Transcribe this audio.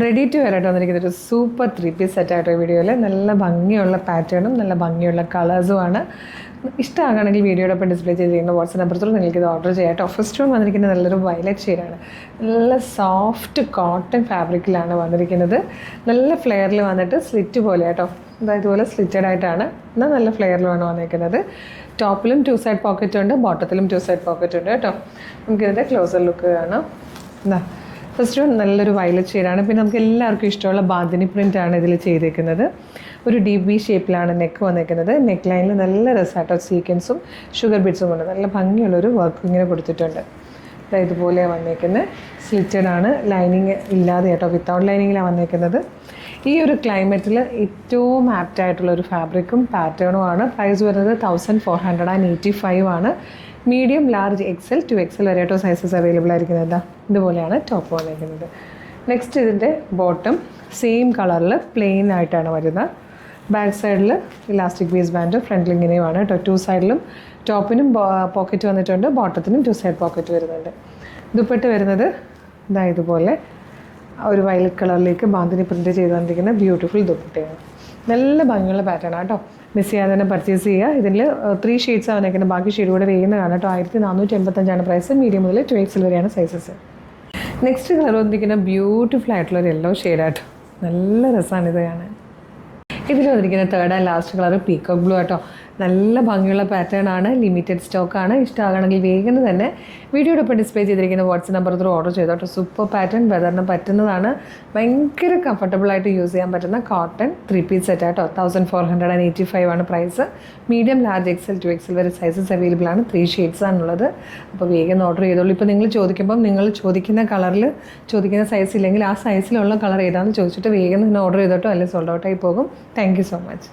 Ready to wear ആയിട്ട് വന്നിരിക്കുന്ന ഒരു സൂപ്പർ 3-piece സെറ്റായിട്ടോ വീഡിയോയിൽ നല്ല ഭംഗിയുള്ള പാറ്റേണും നല്ല ഭംഗിയുള്ള കളേഴ്സുമാണ്. ഇഷ്ടമാണെങ്കിൽ വീഡിയോടൊപ്പം ഡിസ്പ്ലേ ചെയ്തിരിക്കുന്ന വാട്സ്ആപ്പ് നമ്പറിൽ നിങ്ങൾക്ക് ഇത് ഓർഡർ ചെയ്യാം കേട്ടോ. ഫസ്റ്റ് വൺ വന്നിരിക്കുന്നത് നല്ലൊരു വയലറ്റ് ഷെയ്ഡാണ്. നല്ല സോഫ്റ്റ് കോട്ടൺ ഫാബ്രിക്കിലാണ് വന്നിരിക്കുന്നത്. നല്ല ഫ്ലെയറിൽ വന്നിട്ട് സ്ലിറ്റ് പോലെ കേട്ടോ, അതായത് ഇതുപോലെ സ്ലിറ്റഡ് ആയിട്ടാണ്, എന്നാൽ നല്ല ഫ്ലെയറിലാണ് വന്നിരിക്കുന്നത്. ടോപ്പിലും 2 സൈഡ് പോക്കറ്റ് ഉണ്ട്, ബോട്ടത്തിലും 2 സൈഡ് പോക്കറ്റ് ഉണ്ട് കേട്ടോ. നമുക്കിതിൻ്റെ ക്ലോസർ ലുക്ക് കാണാം. എന്താ ഫസ്റ്റ് വൺ നല്ലൊരു വയലറ്റ് ഷെയ്ഡാണ്. പിന്നെ നമുക്ക് എല്ലാവർക്കും ഇഷ്ടമുള്ള ബാന്തിനി പ്രിൻ്റാണ് ഇതിൽ ചെയ്തേക്കുന്നത്. ഒരു DB ഷേപ്പിലാണ് നെക്ക് വന്നിരിക്കുന്നത്. നെക്ക് ലൈനിൽ നല്ല രസമായിട്ടോ സീക്വൻസും ഷുഗർ ബീഡ്സും കൊണ്ട് നല്ല ഭംഗിയുള്ളൊരു വർക്ക് ഇങ്ങനെ കൊടുത്തിട്ടുണ്ട്. ഇതുപോലെ വന്നേക്കുന്നത് സ്ലിറ്റഡ് ആണ്, ലൈനിങ് ഇല്ലാതെ കേട്ടോ, വിത്തൗട്ട് ലൈനിങ്ങിലാണ് വന്നേക്കുന്നത്. ഈ ഒരു ക്ലൈമറ്റിൽ ഏറ്റവും ആപ്റ്റായിട്ടുള്ളൊരു ഫാബ്രിക്കും പാറ്റേണുമാണ്. പ്രൈസ് വരുന്നത് 1485 ആണ്. മീഡിയം, ലാർജ്, XL, 2XL വരെ ആയിട്ടോ സൈസസ് അവൈലബിൾ ആയിരിക്കുന്നത്. ഇതുപോലെയാണ് ടോപ്പ് വന്നിരിക്കുന്നത്. നെക്സ്റ്റ് ഇതിൻ്റെ ബോട്ടം സെയിം കളറിൽ പ്ലെയിൻ ആയിട്ടാണ് വരുന്നത്. ബാക്ക് സൈഡിൽ ഇലാസ്റ്റിക് ബേസ് ബാൻഡ്, ഫ്രണ്ടിൽ ഇങ്ങനെയുമാണ് കേട്ടോ. 2 സൈഡിലും ടോപ്പിനും പോക്കറ്റ് വന്നിട്ടുണ്ട്, ബോട്ടത്തിനും 2 സൈഡ് പോക്കറ്റ് വരുന്നുണ്ട്. ദുപ്പട്ട വരുന്നത് ഇതുപോലെ ഒരു വയലറ്റ് കളറിലേക്ക് ബാന്തിനി പ്രിൻ്റ് ചെയ്ത് വന്നിരിക്കുന്ന ബ്യൂട്ടിഫുൾ ദുപ്പട്ടയാണ്. നല്ല ഭംഗിയുള്ള പാറ്റേൺ ആട്ടോ. മിസ് ചെയ്യാതെ തന്നെ പർച്ചേസ് ചെയ്യുക. ഇതിൽ 3 ഷെയ്ഡ്സാണ് വന്നിരിക്കുന്നത്, ബാക്കി ഷെയ്ഡ് കൂടെ വേഗം കേട്ടോ. 1485 പ്രൈസ്. മീഡിയം മുതൽ 2XL വരെയാണ് സൈസസ്. നെക്സ്റ്റ് കളർ വന്നിരിക്കുന്ന ബ്യൂട്ടിഫുൾ ആയിട്ടുള്ളൊരു യെല്ലോ ഷെയ്ഡാട്ടോ. നല്ല രസമാണ് ഇത് കാണാൻ. ഇതിൽ വന്നിരിക്കുന്ന third and last colour peacock blue ആട്ടോ. നല്ല ഭംഗിയുള്ള പാറ്റേൺ ആണ്, ലിമിറ്റഡ് സ്റ്റോക്കാണ്. ഇഷ്ടമാകണമെങ്കിൽ വേഗം തന്നെ വീഡിയോടൊപ്പം ഡിസ്പ്ലേ ചെയ്തിരിക്കുന്ന വാട്സ്ആപ്പ് നമ്പർ ത്രൂ ഓർഡർ ചെയ്തോട്ടോ. സൂപ്പർ പാറ്റേൺ, വെതറിന് പറ്റുന്നതാണ്, ഭയങ്കര കംഫർട്ടബിളായിട്ട് യൂസ് ചെയ്യാൻ പറ്റുന്ന കോട്ടൺ 3-piece സെറ്റ് ആട്ടോ. 1485 ആണ് price. Medium, large, XL, 2XL വരെ സൈസസ് അവൈലബിൾ ആണ്. 3 ഷെയ്ഡ്സ് ആണുള്ളത്. അപ്പോൾ വേഗം ഓർഡർ ചെയ്തോളൂ. ഇപ്പോൾ നിങ്ങൾ ചോദിക്കുമ്പം നിങ്ങൾ ചോദിക്കുന്ന കളറിൽ ചോദിക്കുന്ന സൈസ് ഇല്ലെങ്കിൽ ആ സൈസിലുള്ള കളർ ഏതാണെന്ന് ചോദിച്ചിട്ട് വേഗം തന്നെ ഓർഡർ ചെയ്തോട്ടോ, അല്ലെങ്കിൽ സോൾഡ് ഔട്ടായി പോകും. Thank you so much.